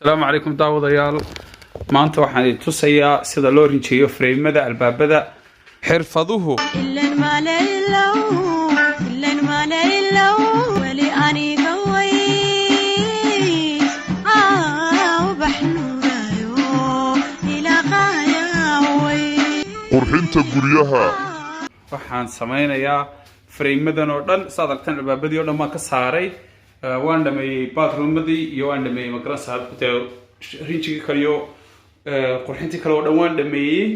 السلام عليكم daawadayaal maanta waxaan idin tusayaa sida loo rinjiyo freemada albaabada xirfaduhu qurxinta guryaha waxaan sameynayaa freemadan oo dhan saad aragtaan albaabadii oo dhan ma ka saaray waan dhameeyay bathroomadi iyo waan dhameeyay magarasa rinjigi kaliyo qurxintii kale oo dhan waan dhameeyay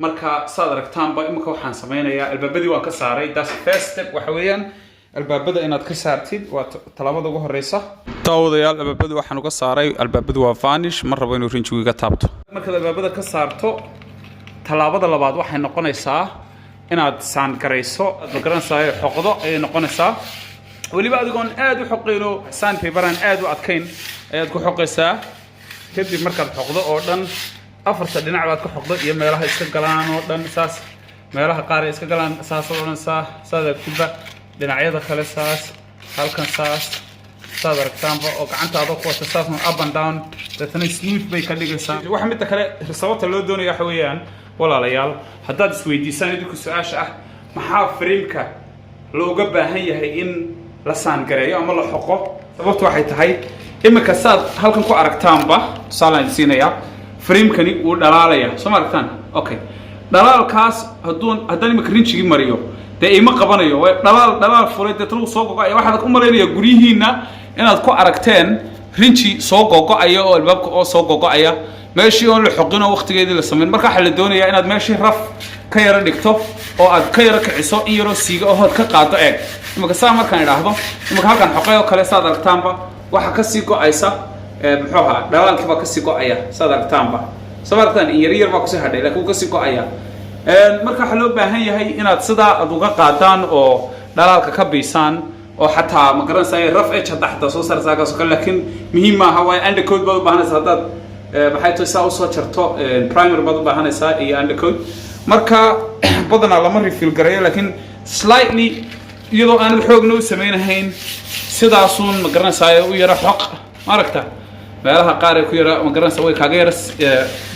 marka saad aragtaan ba imika waxaan sameynayaa albaabadii waan ka saaray that's first step waxa weeyaan albaabada inaad ka saartid waa talaabada ugu horeysa daawadayaal albaabada waxaan uga saaray albaabadu waa vanish ma rabo inuu rinjigu iga taabto markaad albaabada ka saarto talaabada labaad waxay noqonaysaa inaad saan garayso magarasa xoqdo ay noqonaysaa waliba adigoon aad u xoqeyno sandpaper aan aad u adkayn ayaad ku xoqaysaa kadib markaad xoqdo oo dhan afarta dhinac baad ka xoqdo iyo meelaha iska galaan oo dhan saas meelaha qaar ay iska galaan saas oo dhan saada kudba dhinacyada kale saas halkan saas saad aragtaanba oo gacantaada ku wata saas up and down dadna smooth bay ka dhigaysaa waxa mid kale sababta loo doonayo waxa weeyaan walaalayaal haddaad isweydiisaan idinku su'aasha ah maxaa frameka looga baahan yahay in la saan gareeyo ama la xoqo sababtu waxay tahay imika saad halkan ku aragtaanba saalaan siinaya framekani uu dhalaalaya soo ma aragtaan okay dhalaalkaas haddaan imika rinjigi mariyo dee ima qabanayo way dhalaal furay dee tan soo gogo'aya waxaad u malaynayaa guryihiina inaad ku aragteen rinji soo gogo'aya oo albaabka oo soo gogo'aya meeshii oo la xoqino waqtigeedii la sameyn marka waxa la doonayaa inaad meeshii raf ka yara dhigto oo aad ka yara kiciso in yaroo siiga oo hood ka qaado eeg imika saa markaan idhaahdo imika halkan xoqay oo kale saad aragtaanba waxa ka sii go'aysa muxuu ahaa dhalaalkii baa ka sii go'aya saad aragtaanba soo aragtaan in yar baa kusii hadhay laakiin ka sii go'aya marka waxaa loo baahan yahay inaad sidaa aad uga qaadaan oo dhalaalka ka biisaan oo xataa ma garanaysaa raf edge hadda xataa soo saaraysaa kaasoo kale laakiin muhiim maaha waayo undercoat baad u baahanaysaa haddaad maxay tahay saa usoo jarto primer baad u baahanaysaa iyo undercoat marka badanaa lama refill gareeyo laakiin slightly iyadoo aanad xoogna u sameynahayn sidaasun ma garanaysaa u yara xoq ma aragta meelaha qaar ay ku yara ma garanaysaa way kaaga yara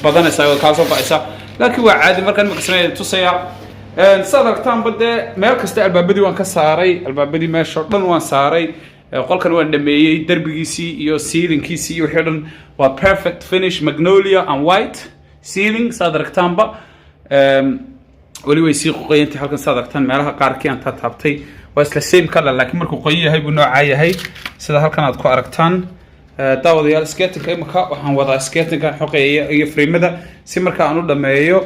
badanaysaa way kaa soo ba'aysaa laakiin waa caadi markaan imika sameynaya tusaya saad aragtaanba dee meel kasta albaabadii waan ka saaray albaabadii meesha oo dhan waan saaray qolkan waan dhameeyey derbigiisii iyo ceilingkiisii iyo wixii dhan waa perfect finish magnolia and white ceiling saad aragtaanba weli way sii qoqoyantay halkan saad aragtaan meelaha qaarkii aan taabtay waa isla same color laakiin markuu qoyan yahay buu noocaa yahay sida halkan aad ku aragtaan daawadayaal skatinka imika waxaan wadaa skatinka xoqeeya iyo freemada si marka aan u dhameeyo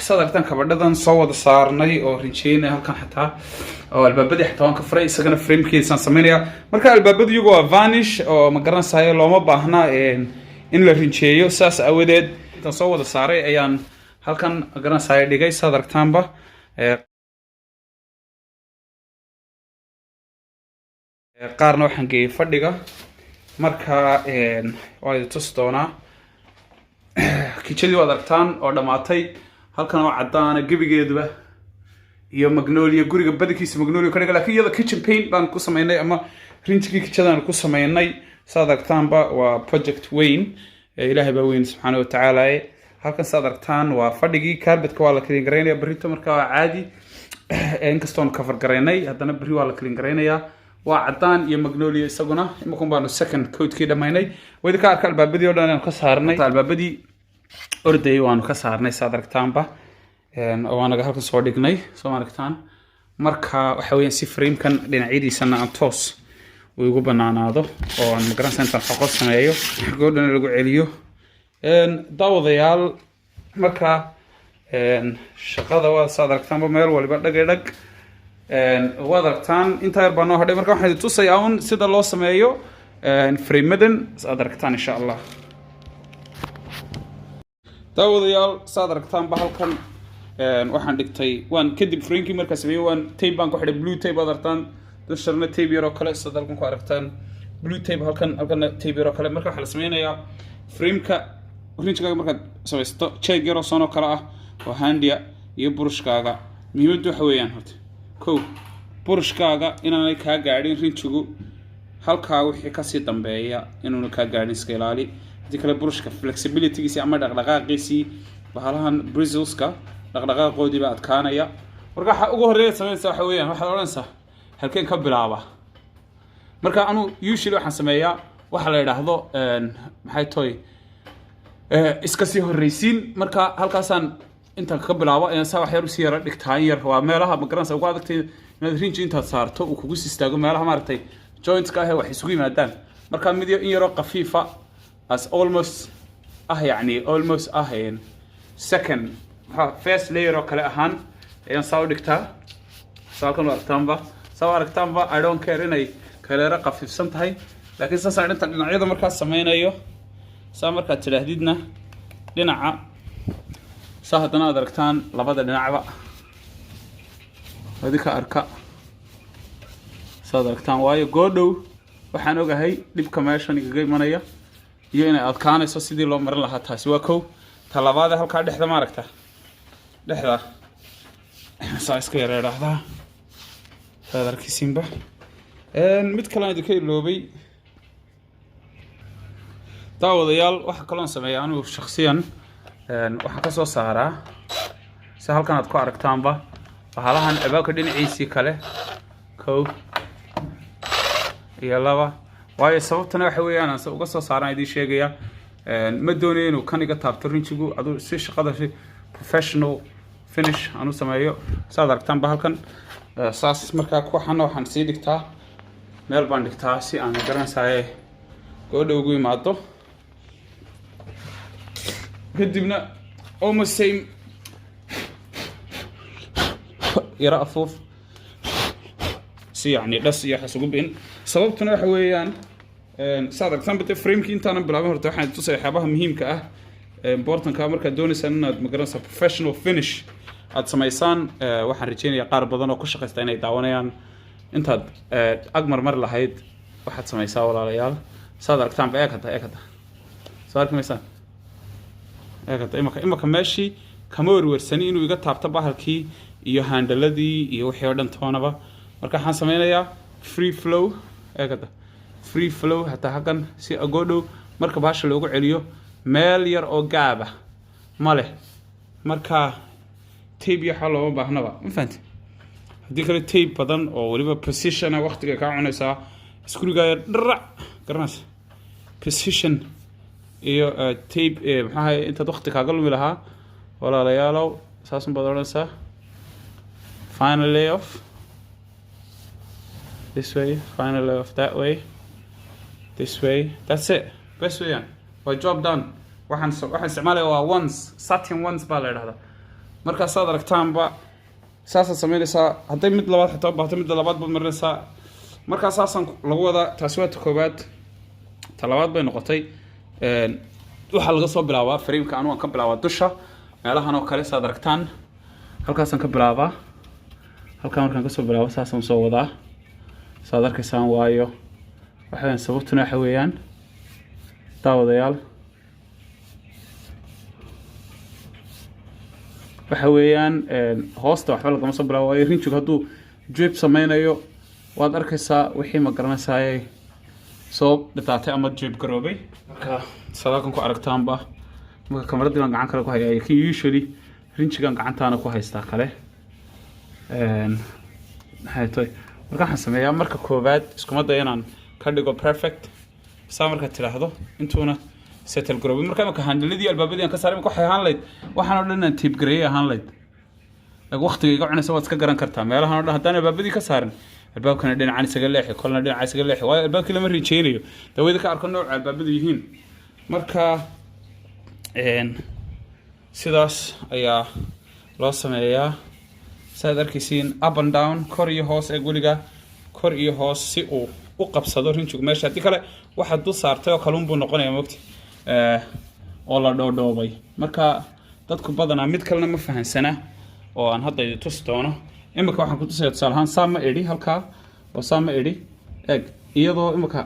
saad aragtaan kabadhadan soo wada saarnay oo rinjeynaya halkan xataa oo albaabadii xataa waan ka furay isagana framekiisaan sameynaya marka albaabadu iyagu waa vanish oo ma garanaysayo looma baahna in la rinjeeyo saas awadeed intaan soo wada saaray ayaan halkan ma garanaysayo dhigay saad aragtaanba qaarna waxaan geeyay fadhiga marka waa idin tusi doonaa kijadii waad aragtaan oo dhammaatay halkan oo caddaana gebigeeduba iyo magnolia guriga badankiisa magnolia ka dhiga laakiin iyada kitchen paint baan ku sameynay ama rinjigii kijadaan ku sameynay saad aragtaanba waa project weyn ilaahay baa weyn subxaana watacaala halkan saad aragtaan waa fadhigii carbetka waa la clean garaynaya berrito marka waa caadi inkastoon cover garaynay haddana berri waa la clean garaynayaa waa caddaan iyo magnolia isaguna imakun baanu second coatkii dhammaynay wadi ka arka albaabadii oo dhan aanu ka saarnay albaabadii ordayay waanu ka saarnay saad aragtaanba waanaga halkan soo dhignay soo aragtaan marka waxa weeyaan si framekan dhinacyadiisana aan toos uu igu banaanaado oo aan magaranaysaa intaan xoqo sameeyo xagoo dhan lagu celiyo daawadayaal marka shaqada waa saad aragtaanba meel waliba dhag waad aragtaan intaa yar baa noo hadhay marka waxaan tusayaa un sida loo sameeyo freemadan saad aragtaan insha allah daawadayaal saad aragtaanba halkan waxaan dhigtay waan kadib framekii markaa sameeyey waan tape baan ku xidhay blue tape aad aragtaan dusharna tape yar oo kale sad halkan ku aragtaan blue tape halkanna tape yar oo kale marka waxaa la sameynayaa frameka rinjigaaga markaad samaysato jeeg yaroo sanoo kale ah oo handia iyo burushkaaga muhiimaddu waxa weeyaan horta kow burushkaaga inaanay kaa gaadhin rinjigu halkaa wixii kasii dambeeya inuuna kaa gaadhin iska ilaali haddii kale burushka flexibilitygiisii ama dhaqdhaqaaqiisii bahalahan brisleska dhaqdhaqaaqoodii baa adkaanaya marka waxa ugu horreeya sameynaysa waxa weeyaan waxaad odhanaysaa halkeen ka bilaaba marka anu usually waxaan sameeyaa waxa la yidhaahdo maxay toy iska sii horreysiin marka halkaasaan intaan ka bilaabo ayaan saa wax yar usii yara dhigtaa in yar waa meelaha magaranaysa ugu adagtay inaad rinji intaad saarto uu kugu sistaago meelaha maaragtay jointska ah wax isugu yimaadaan marka mid in yaroo qafiifa as almost yani almost second first layer oo kale ahaan ayaan saa u dhigtaa saalkan aragtaanba I don't care inay kaleera qafiifsan tahay laakiin saasaan inta dhinacyada markaas sameynayo saa markaad tidhaahdidna dhinaca saa haddana aad aragtaan labada dhinacba adika arka saad aragtaan waayo goodhow waxaan ogahay dhibka meeshan igaga imanaya iyo inay adkaanayso sidii loo marin lahaa taasi waa kow ta labaad halkaa dhexda ma aragta dhexda saa iska yara idhaahdaa saad arkaysiinba mid kalean idinka iloobay daawadayaal waxa kaloon sameeya anigu shaksiyan waxaan ka soo saaraa si halkan aad ku aragtaanba bahalahan albaabka dhinaciisii kale kow iyo laba waayo sababtana waxa weeyaan aan uga soo saaraan idiin sheegaya ma doonayo inuu kan iga taabto rinjigu aduu si shaqada professional finish aanu sameeyo saad aragtaanba halkan saas markaa waxaan sii dhigtaa meel baan dhigtaa si aan garanaysaye goodha ugu imaado kadibna almost same yara afuuf si yani dhas iyo waxaas ugu bi'in sababtuna waxa weeyaan saad aragtaan bate framekii intaanan bilaabin horta waxaan tusay waxyaabaha muhiimka ah importanka markaad doonaysaan inaad magaranaysaa professional finish aad samaysaan waxaan rajeynayaa qaar badan oo ku shaqaysta inay daawanayaan intaad agmar mar lahayd waxaad samaysaa walaalayaal saad aragtaanba eekada soo arki maysaan eekada imaka meeshii kama werwersani inuu iga taabto bahalkii iyo handhaladii iyo wixii oo dhan toonaba marka waxaan sameynayaa free flow eekada free flow hataa halkan si agoodhow marka bahasha loogu celiyo meel yar oo gaaba ma leh marka tape iyo waxaa looma baahnaba ma fahanti haddii kale tape badan oo weliba precision waqtiga kaa cunaysaa iskurigaa dharac garanaysa precision iyo tape maxaa intaad waqti kaaga lumi lahaa walaalayaalow saasun baad odhanaysaa final layoff this way final layoff that way this way that's it best way waa job done waxaan isticmaalaya waa ones satin ones baa la yidhahdaa markaasaad aragtaanba saasaad samaynaysaa hadday mid labaad xitaa baato midda labaad baad marinaysaa markaa saasaan lagu wadaa taasi waa ta koowaad ta labaad bay noqotay waxaa laga soo bilaabaa frameka anu aan ka bilaabaa dusha meelahan oo kale saad aragtaan halkaasaan ka bilaabaa halkaa markaan kasoo bilaabo saasaan soo wadaa saad arkaysaan waayo waxaweyaan sababtuna waxa weeyaan daawadayaal waxa weeyaan hoosta waxba lagama soo bilaabo waayo rinjigu hadduu drip sameynayo waad arkaysaa wixii ma garanaysaayay soo dhitaatay ama drip garoobay marka salaakan ku aragtaanba marka kamaradii baan gacan kale ku hayaa laakiin usually rinjigan gacantaana ku haystaa kale maxay tahay marka waxaan sameeyaa marka koowaad iskuma daya inaan ka dhigo perfect saa markaad tidhaahdo intuuna settle garoobay marka imaka handhaladii albaabadii aan ka saaray imaka waxay ahaan layd waxaan oo dhan inaan tape gareeyay ahaan layd waqtiga iga cunaysa waad iska garan kartaa meelahan oo dhan haddaan albaabadii ka saarin albaabkana dhinacaan isaga leexi kolna dhinaca isaga leexi waayo albaabkii lama rijeynayo dawada ka arko nooca albaabadu yihiin marka sidaas ayaa loo sameeyaa saad arkaysiin up and down kor iyo hoos ee guriga kor iyo hoos si uu u qabsado rinjigu meesha haddii kale waxaad dul saartay oo kaluun buu noqonaya mogti oo la dhoodhoobay marka dadku badanaa mid kalena ma fahansana oo aan hadda idin tusi doono imika waxaan ku tusaya tusaale ahaan saa ma idhi halkaa oo saa ma idhi eeg iyadoo imika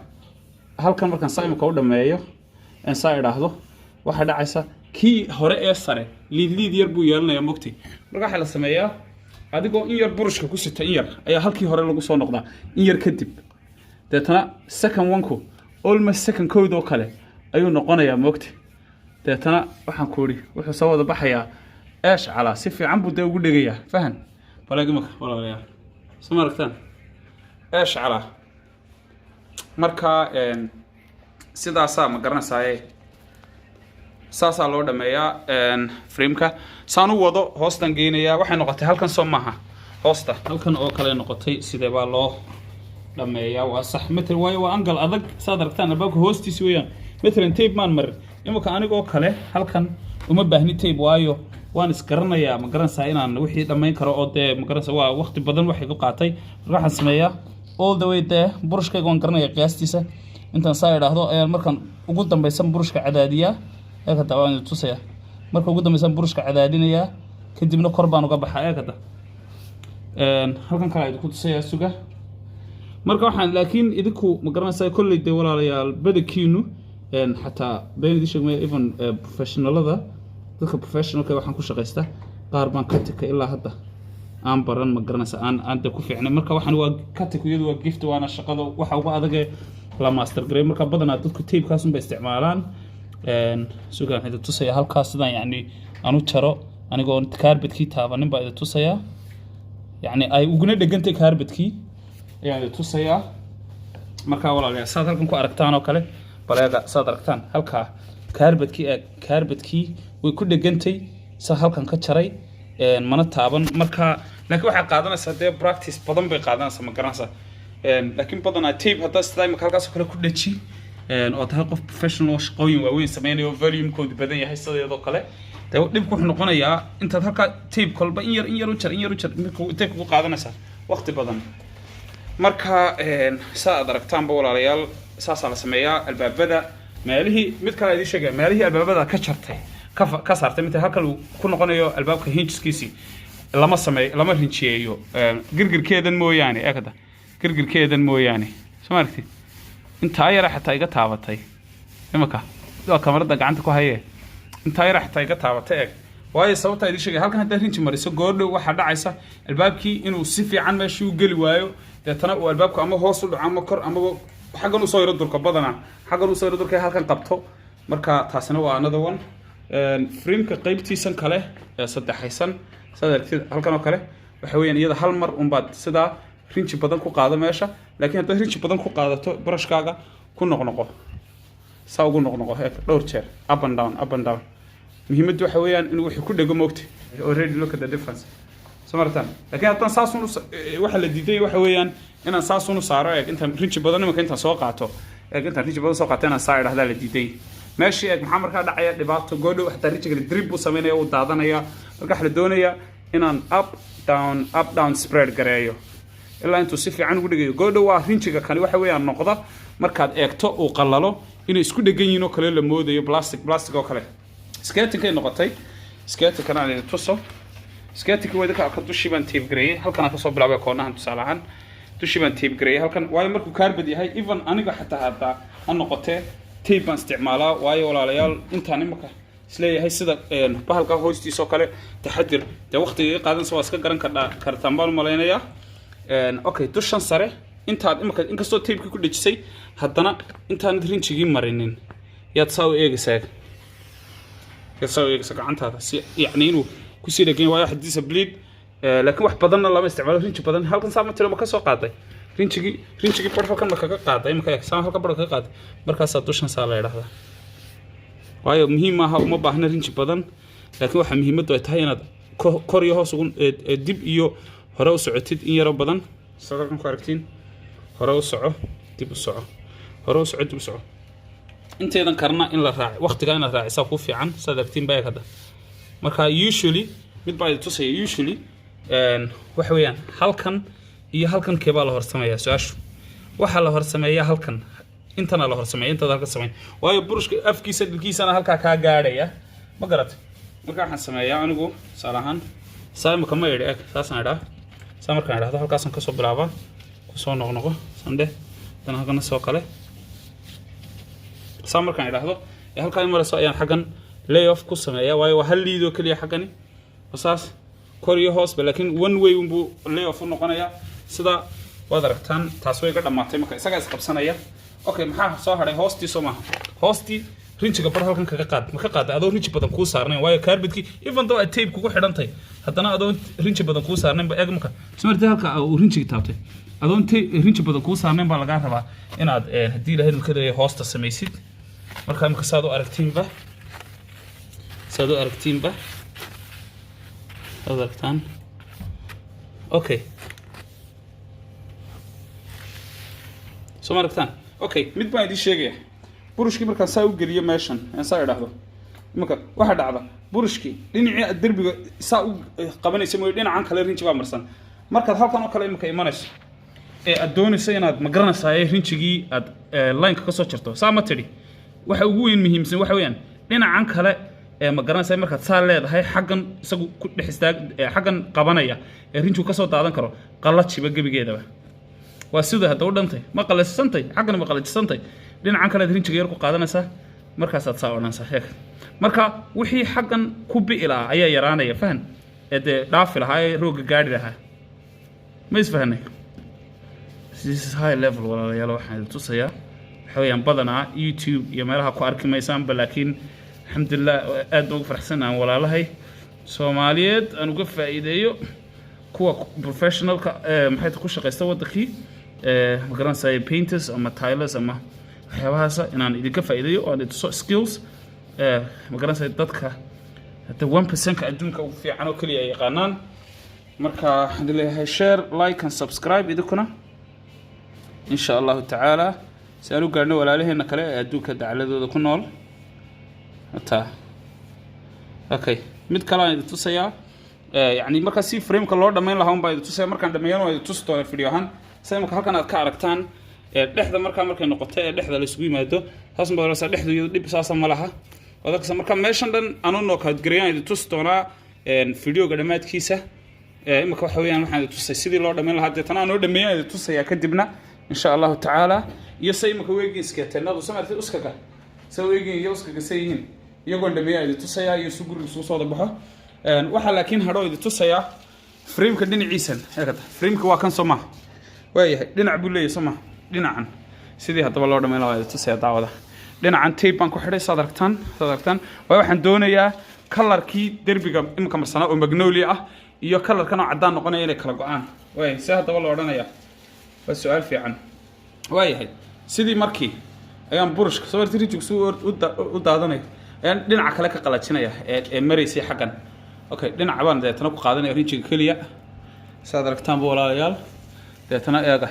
halkan markaan saa imika u dhameeyo aan saa idhaahdo waxaa dhacaysa kii hore ee sare liid yar buu yeelanaya mogti marka waxaa la sameeyaa adigoo in yar burushka ku sita in yar ayaa halkii hore lagu soo noqdaa in yar kadib deetana second one-ku almost second code oo kale ayuu noqonayaa moogta deetana waxaan ku yiri wuxuu soo wada baxayaa eesh cala si fiican buu ugu dhigayaa fahan balagimaka walaalayaal samartan eesh cala marka sidaas ma garanaysaa saasa loo dhameeyaa frame-ka saan u wado hoostan geenaya waxay noqotay halkan soo maaha hoosta halkan oo kale noqotay sidee baa loo dhameeyaa waa sax meter waayo waa angle adag saad aragtaan albaabka hoostiisa weeyaan meteran tape maan mar imika anigoo kale halkan uma baahni tape waayo waan isgaranayaa ma garanaysaa inaan wixii dhameyn karo oo dee ma garanaysaa waa waqti badan waxay ku qaatay marka waxaan sameeyaa all the way there burushkayga waan garanayaa qiyaastiisa intaan saa idhaahdo ayaan markaan ugu dambaysan burushka cadaadiyaa eekada waan tusaya marka ugu dambaysan burushka cadaadinayaa kadibna kor baan uga baxaa eekada halkan kale ay ku tusaya suga marka waxaan laakiin idinku ma garanaysaa kulli de walaalayaal badakiinu xataa been idin sheegmay even professionalada dadka professionalka waxaan ku shaqaystaa qaar baan ka tika ilaa hadda aan baran ma garanaysaa aan ku fiicnay marka waxaan waa ka tikiyadu waa gift waana shaqada waxa ugu adag la master grade marka badanaa dadku tape kaas unba isticmaalaan sugaan idin tusaya halkaas sidaan yani aan u jaro anigoo carpetkii taabanin baa idin tusaya yani ay uguna dhegantay carpetkii ayaan idin tusayaa marka walaalayaal saad halkan ku aragtaan oo kale baleega saad aragtaan halkaa carpetkii way ku dhegantay saa halkan ka jaray mana taaban marka laakiin waxay qaadanaysaa dee practice badan bay qaadanaysaa ma garanaysaa laakiin badanaa tape haddaa sidaa imaka halkaas oo kale ku dhaji oo tahay qof professional shaqooyin waaweyn sameynayo volume-koodu badan yahay sideedoo kale dee dhibku wuxuu noqonayaa intaad halkaa tape kolba in yar u jar tape ku qaadanaysaa waqti badan marka saa aad aragtaanba walaalayaal saasaa la sameeyaa albaabada meelihii mid kale idin sheegaya meelihii albaabada ka jartay ka saartay mid halkan uu ku noqonayo albaabka hingeskiisii lama rinjiyeeyo girgirkeedan mooyaane eekada girgirkeedan mooyaane soo aragtid intaa yara xataa iga taabatay imaka waa kamarada gacanta ku hayee intaa yara xataa iga taabatay eeg waayo sababta idin sheegay halkan haddaa rinji mariso goordhow waxaa dhacaysa albaabkii inuu si fiican meeshii u geli waayo deetana uu albaabku ama hoos u dhaco ama kor amaba xaggan usoo yaro durka badanaa xaggan usoo yaro durka halkan qabto marka taasina waa another one frameka qaybtiisan kale ee saddexaysan saad aragtid halkan oo kale waxa weeyaan iyada hal mar unbaad sidaa rinji badan ku qaado meesha laakiin haddaad rinji badan ku qaadato brushkaaga ku noqnoqo saa ugu noqnoqo dhowr jeer up and down muhiimaddu waxa weeyaan inuu wixii ku dhego moogta already look at the difference samartan laakiin haddaan saasun waxa la diiday waxa weeyaan inaan saasun u saaro intaan rinji badan imanka intaan soo qaato intaan rinji badan soo qaato inaan saa idhahdaa la diiday meeshii maxaa markaa dhacaya dhibaato goodhow xataa rinjiga drip buu sameynaya uu daadanaya marka waxa la doonayaa inaan up down spread gareeyo ilaa intuu si fiican ugu dhigayo goodhow waa rinjiga kani waxa weeyaan noqda markaad eegto uu qallalo inay isku dhegan yihiin oo kale la moodayo plastic oo kale skatingkay noqotay skatingkana aan idin tuso skatingka wada ka dushii baan tape gareeyay halkan aan kasoo bilaabay koonahan tusaale ahaan dushii baan tape gareeyay halkan waayo markuu kaarbad yahay even aniga xataa haddaa ha noqotee tape baan isticmaalaa waayo walaalayaal intaan imaka isleeyahay sida bahalka hoostiisoo kale taxadir dee waqtiga qaadansa waa iska garan kartaan baan u malaynayaa okay dushan sare intaad imaka inkastoo tape-kii ku dhejisay haddana intaanad rinjigii marinin yaad saa u eegaysaa gacantaada si yacni inuu kusii dhegan waayo xadiisa bleed laakiin wax badanna lama isticmaalo rinji badan halkan saa ma tiro ma ka soo qaaday rinjigii bar halkan ma kaga qaaday imaka saa halkan bar kaga qaaday markaasaa dushan saa la yidhaahdaa waayo muhiim maaha uma baahna rinji badan laakiin waxaa muhiimaddu ay tahay inaad kor iyo hoos ugu dib iyo hore u socotid in yaro badan saad halkan ku aragtiin hore u soco dib u soco hore u soco dib u soco inteedan karna in la raaco waqtiga in la raacisaa ku fiican saad aragtiin baa kada marka usually mid baa tusaya usually waxa weeyaan halkan iyo halkan keebaa la horsameeyaa su-aashu waxaa la horsameeyaa halkan intana la horsameeya intaad halka sameyn waayo burushka afkiisa dhilkiisana halkaa kaa gaadhaya ma garatay marka waxaan sameeyaa anigu tusaale ahaan saa imaka ma idhi eg saasaan idhaa saa markaan idhahdo halkaasaan kasoo bilaabaa kusoo noqnoqo sandhe dan halkana soo kale saa markaan idhaahdo halkaa marayso ayaan xaggan lay off ku sameeyaa waayo waa hal liidoo keliya xaggani saas kor iyo hoosba laakiin one way unbuu lay off u noqonayaa sida waad aragtaan taas way ka dhamaatay marka isaga is qabsanaya okay maxaa soo haray hoostii Soomaa hoostii rinjiga bar halkan kaga qaad ma ka qaad adoo rinji badan ku saarnay waayo carpetki even though tape kugu xidhantay haddana adoo rinji badan ku saarnay ba eeg marka samartii halka uu rinjiga taabtay adoo rinji badan ku saarnay baa laga rabaa inaad hadii ilaahay ka leeyahay hoosta samaysid marka imka saad u aragtiinba aragtaan okay soo aragtaan okay mid baan idin sheegaya burushkii markaan saa u geliyo meeshan aan saa idhaahdo imka waxa dhacda burushkii dhinacii darbiga saa u qabanaysa mooy dhinacan kale rinji baa marsan markaad halkan oo kale imka imanayso aad doonayso inaad ma garanaysaa rinjigii aad line ka soo jarto saa ma tiri waxa ugu weyn muhiimsan waxa weeyaan dhinacan kale ma garanaysaa markaad saa leedahay xaggan isagu ku dhixistaag xaggan qabanaya rinjigu ka soo daadan karo qalajiba gabigeedaba waa sida hadda u dhantay ma qalasantay xaggan ma qalajisantay dhinacan kale rinjiga yar ku qaadanaysaa markaas aad saa oranaysaa heek marka wixii xaggan ku bi'ila ayaa yaraanaya fahan ee dhaafi lahaa ee rooga gaari lahaa ma isfahanay this is high level walaalayaal waxaan tusayaa waxa weeyaan badanaa YouTube iyo meelaha ku arki maysaan laakiin alxamdulillah aad ugu faraxsanahay walaalahay Soomaaliyeed aan uga faa'iideeyo kuwa professionalka maxay ku shaqeysta wadankii ma garanaysaa painters ama tilers ama waxyaabahaas inaan idinka faa'iideeyo oo aad skills ma garanaysaa dadka hada 1% ka adduunka ugu fiican oo kaliya ay yaqaanaan marka hadii leeyahay share like and subscribe idinkuna insha Allah ta'ala سألوا قرنوا ولا عليه إن كلا أدوك دعالة ذو كنول تا أوكي مد كلا إذا تسيا يعني مركز فريم كلا دمين لهم بعد تسيا مركز دمين وإذا تستوى في اليوهان سيا مركز هالكنا كاركتان لحظة مركز نقطة لحظة الأسبوع ما يدو هاسم بدرس لحظة يدي بساسا ملها وذاك مركز ماشان دن أنا نوك هتجريان إذا تستوى فيديو قدامات كيسة مركز حويان محل تسيا سيدي لورد دمين لها تنا نور دمين إذا تسيا كدبنا إن شاء الله تعالى يسوي مكويجين سكتنا وسمعت أسكك سويجين يوسكك سيين يقول دمية إذا تسيا يسوق الصوص بحه وحلا لكن هرو إذا تسيا فريم كدني عيسن هكذا فريم كوا كان سما وياه دنا عبولي سما دنا عن سيدي هذا والله دمية إذا تسيا دعوة دنا عن تيب بانكو حري صدرتان وياحن دونيا كلر كي دربي إمك مرسنا ومجنولية يو كلر كانوا عدان نقنا يلي كلا قان وياه سهل والله دنا يا بس سؤال في عن وياه sidii markii ayaan burushka soo tirtiig soo u daadanay ayaan dhinaca kale ka qalajinaya ee mareysay xaqan okay dhinaca baan deetana ku qaadanay rinjiga kaliya saad aragtaan walaalayaal deetana eega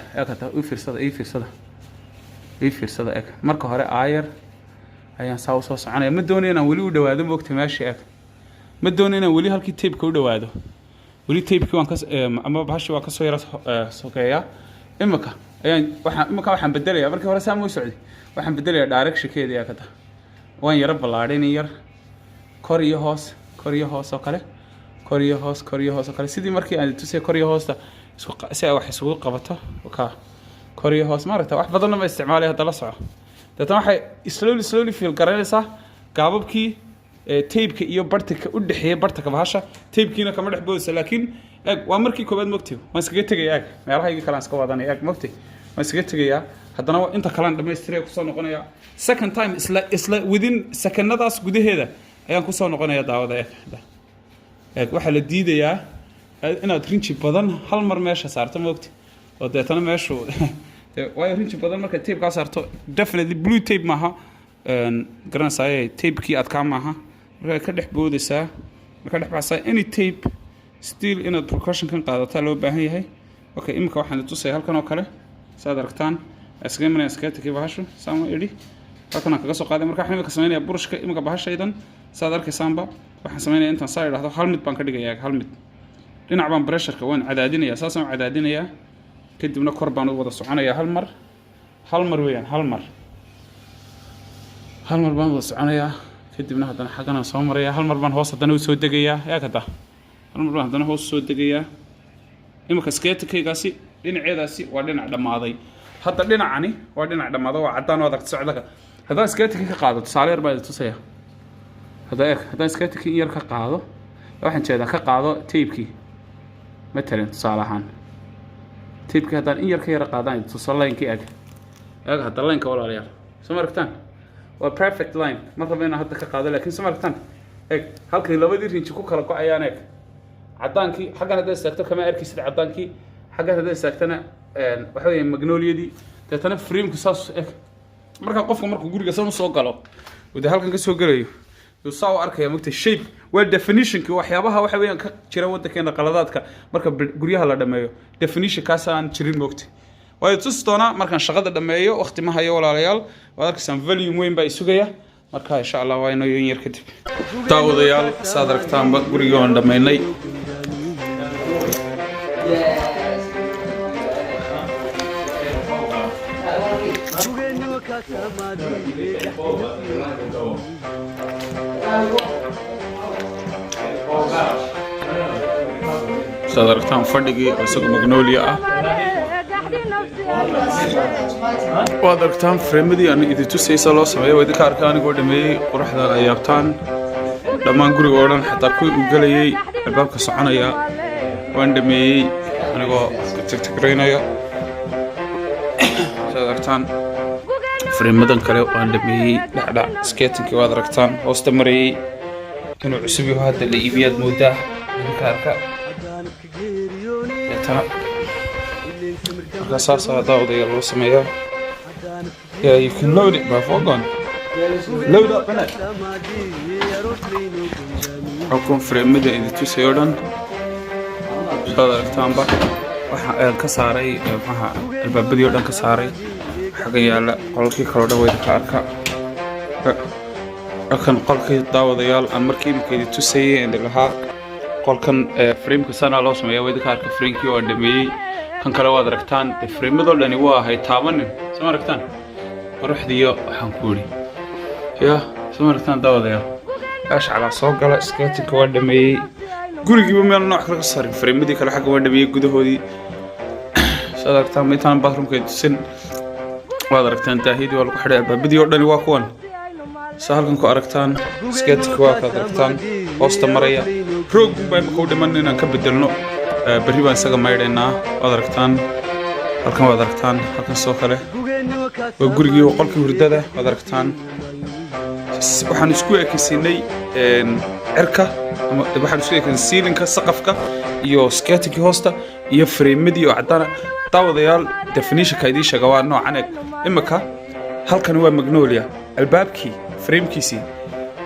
fiirsada eeg marka hore aayar ayaan soo soconaya ma doonayna wali u dhawaado moogta meesha eeg ma doonayna wali halkii tape-ka u dhawaado wali tape-ki waan ka ama bahashi waa ka soo yara sokeeya imaka ayaan waxaan bedelayaa markii hore saam u socday waxaan bedelayaa direction-keeda yaa kada waan yara balaadhin yar kor iyo hoos oo kale kor iyo hoos oo kale sidii markii aan tusay kor iyo hoosta isku si ay wax isugu qabato ka kor iyo hoos maaragta wax badan ma isticmaalay hadda la soco dadna waxay slowly feel garanaysaa gaababkii tape-ka iyo bartika u dhaxeeyay bartaka bahasha tape-kiina kama dhex boodaysa laakiin waa markii koobaad mogtay waan iskaga tagayaa meelaha kale aan iska wadanay mogtay waan iskaga tagayaa haddana inta kale aan dhameystirey ku soo noqonaya second time isla within secondadaas gudaheeda ayaan ku soo noqonaya daawada waxa la diidayaa inaad rinji badan hal mar meesha saarto mogtay oo deetana meeshu way rinji badan marka tape ka saarto definitely blue tape maaha garanaysaa tape-kii aad ka maaha marka ka dhex boodaysaa marka dhex baxsaa any tape still inaad precaution kan qaadataa loo baahan yahay okay imika waxaan tusay halkan oo kale saad aragtaan asgeemana iskaatiki bahasho saamo iri halkan kaga soo qaaday marka waxaan imika sameeynaa burushka imika bahashaydan saad arkaysaanba waxaan sameeynaa intaan saa idhaahdo hal mid baan ka dhigayaa hal mid dhinac baan pressure-ka waan cadaadinayaa saasaan cadaadinayaa kadibna kor baan u wada soconayaa hal mar weeyaan hal mar baan wada soconayaa kadibna haddana xagana soo marayaa hal mar baan hoos haddana u soo degayaa yaa kada hal mar baan haddana hoos soo degayaa imika skatekaygaasi dhinaceedaasi waa dhinac dhammaaday hadda dhinacani waa dhinac dhammaaday waa caddaan oo adag socdaka haddaan skatekii ka qaado tusaale yar baa tusaya haddaan skatekii yar ka qaado waxaan jeedaa ka qaado tape-kii matalan tusaale ahaan tape-ka haddaan in yar ka yara qaadaan tuso line-kii ag hadda line-ka walaalayaal soo maragtaan waa perfect line ma rabo inaan hadda ka qaado laakiin soo maragtaan halkay labadii rinji ku kala go-ayaan caddaankii xaggan hadday istaagto kama arkaysid caddaankii xaggan hadday istaagtana waxa weeye magnoliyadii deetana frameka saas markaa qofka markuu guriga san usoo galo uu halkan ka soo gelayo yuu saa u arkaya mogta shape waa definitionkii waxyaabaha waxa weeyaan ka jira waddankeena qaladaadka marka guryaha la dhameeyo definition kaas aan jirin mogta waayo tusi doonaa markaan shaqada dhameeyo waqti ma hayo walaalayaal waad arkaysaan volume weyn baa isugaya marka insha allah waa inoo yar kadib daawadayaal saad aragtaanba gurigii waan dhameynay saad aragtaan fadhigii oo isagu magnolia ah waad aragtaan framadii aan idin tusaysa loo sameeyo waa idinka arkaa anigoo dhameeyey quruxda ay yaabtaan dhammaan guriga oo dhan xataa kuwii u gelayay albaabka soconaya waan dhameeyey anigoo tagtagraynaya saad aragtaan framadan kale waan dhameeyey dhacdhac skatingkii waad aragtaan hoosta marayey inuu cusub yaho hadda la iibiyaad moodaa idinka arka deetana markaa saasaa daawadayaal loo sameeyaa yeah you can load it by foregon load up in it xukun framada idin tusay oo dhan saad aragtaanba waxa aan ka saaray maxaa albaabadii oo dhan ka saaray xagga yaala qolkii kale oo dhan way ka arka kan qolkii daawadayaal aan markii imika idin tusayay aan lahaa qolkan frameka sana loo sameeyaa way ka arka framekii oo dhameeyey kan kale waad aragtaan framadoo dhani waa ahay taabanin soo aragtaan quruxdiiyo waxaan ku yidhi ya soo aragtaan daawadayaal ashcala soo gala skatingka waa dhameeyey gurigiiba meel nooc kale ka saarin framadii kale xagga waa dhameeyey gudahoodii soo aragtaan intaan bathroomka tusin waad aragtaan daahidii waa lagu xidhay albaabadii oo dhani waa kuwan saa halkan ku aragtaan skatingka waa kaad aragtaan hoosta maraya roog baa imika u dhiman inaan ka bedelno berri baan isaga maydhaynaa waad aragtaan halkan waad aragtaan halkan soo kale waa gurigii qolkii hurdada waad aragtaan waxaan isku ekaysiinay cirka waxaan isku ekaysiinay siilinka saqafka iyo skatingkii hoosta iyo framadii oo caddaan daawadayaal definitionka idiin sheega waa noocan eg imika halkan waa magnolia albaabkii framekiisii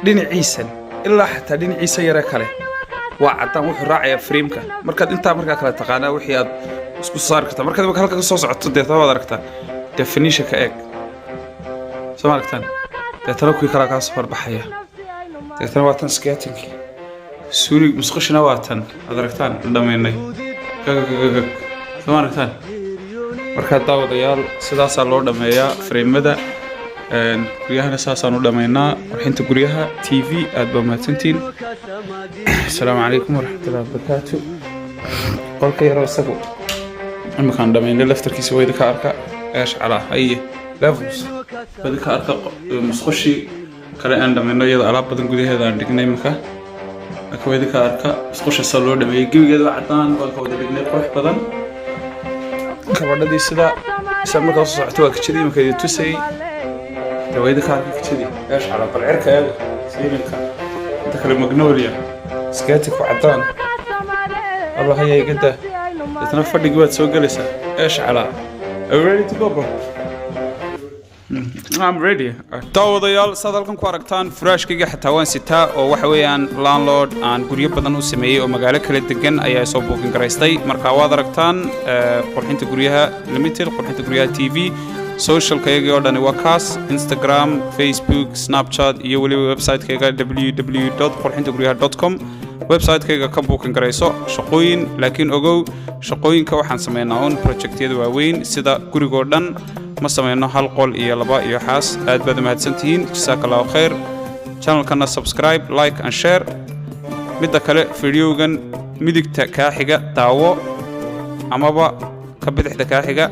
dhinaciisan ilaa xataa dhinaciisa yare kale waa caddaan wuxuu raacayaa frameka markaad intaa markaa kala taqaanaa wixii aad isku saari kartaa markaad imika halka ka soo socoto deetana waad aragtaa definitionka eeg soo ma aragtaan deetana kuwii kalaa kaa soo horbaxaya deetana waa tan skatingkii suulig musqushina waa tan aad aragtaan dhameynay gagagagag soo ma aragtaan markaa daawadayaal sidaasaa loo dhameeyaa framada guryahana saasaan u dhameynaa qurxinta guryaha TV aad baa mahadsantiin السلام عليكم ورحمة الله وبركاته قولك يا روسكو أما كان دمين لفتر كيسي ويدا كاركا إيش على أي لفوس ويدا كاركا مسخشي كلا أن دمين يدا على بدن قدي هذا عندك نيمكا أكو ويدا كاركا مسخشي صلوا دمين يجيب يدا عدان قولك ويدا بيجني قرح بدن كبرنا دي سدا سامع قصص عتوا كشدي ما كيدي تسي ويدا كاركا كشدي إيش على بالعركة يلا سيرنكا أنت كلام مجنوليا سكاتك وعدان الله هي قده تتنفر لي قوات سوق جلسة إيش على Are you ready to go bro? I'm ready. daawadayaal saad halkan ku aragtaan furaashkayga xataa waan sitaa oo waxa weeyaan landlord aan guryo badan u sameeyay oo magaalo kala degan ayaa soo booqin garaystay marka waad aragtaan qurxinta guryaha limited qurxinta guryaha TV socialkayga oo dhan waa kaas Instagram Facebook Snapchat iyo waliba website-kayga www.qurxintaguryaha.com website-kayga ka booqin garayso shaqooyin laakiin ogow shaqooyinka waxaan sameynaa on project-yada waaweyn sida guriga oo dhan ma sameyno hal qol iyo laba iyo xaas aad baad mahadsantihiin jazakallahu khair channelkana subscribe like and share midda kale videogan midigta ka xiga daawo amaba ka bidixda ka xiga